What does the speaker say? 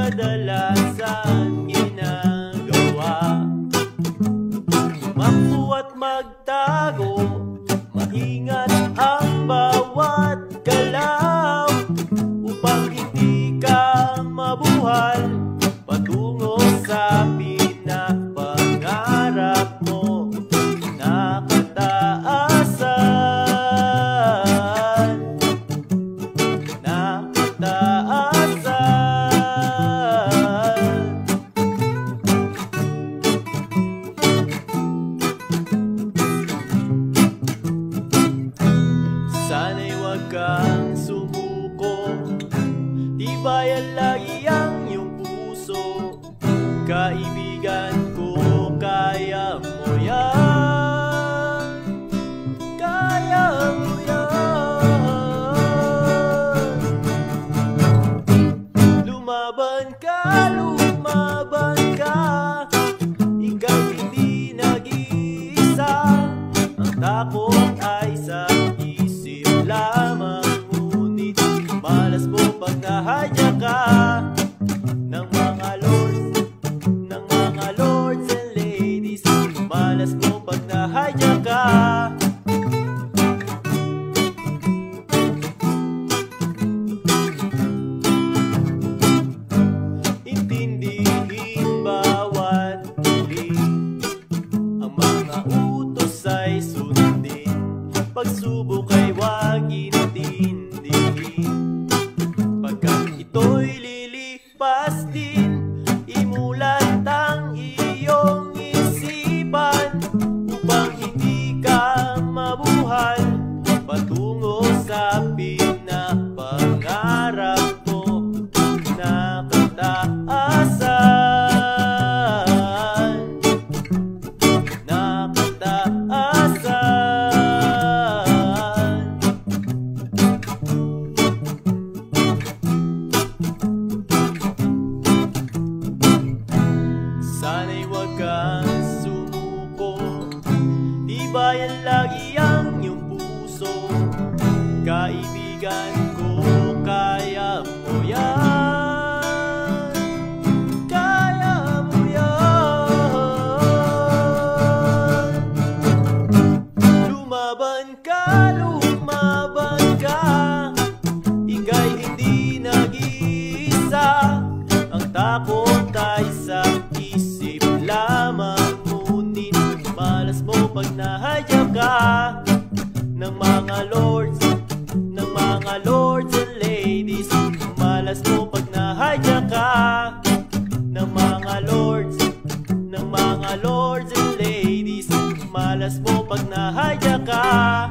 kadalasan ginagawa. Tumakbo at magtago, maingat ang bawat galaw, upang hindi ka mabuhal patungo sa pinapangarap mo na kataasan, na kataasan. Sana'y huwag kang sumuko, tibayan lagi ang iyong puso. Kaibigan ko, kaya mo yan, kaya mo yan. Lumaban ka, ikaw hindi nag-iisa. Ang takot ay sa isip lamang, ngunit malas mo pag nahadya ka ng mga lords and ladies. Malas mo pag nahadya ka. Intindihin bawat hiling, ang mga utos ay sundin. Pagsubok ay huwag intindihin, pagkat ito'y lilipas din. Imulat ang iyong isipan upang hindi ka mabuhal patungo sa pinapangarap mo na kataasan, na kataasan. Sana'y huwag kang sumuko, tibayan lagi ang iyong puso. Kaibigan ko, kaya mo yan, kaya mo yan. Lumaban ka, ika'y hindi nag-iisa. Ang takot ay sa isip lamang, ngunit malas mo pag nahadya ka ng mga lords and ladies. Malas mo pag nahadya ka ng mga lords and ladies. Malas mo pag nahadya ka.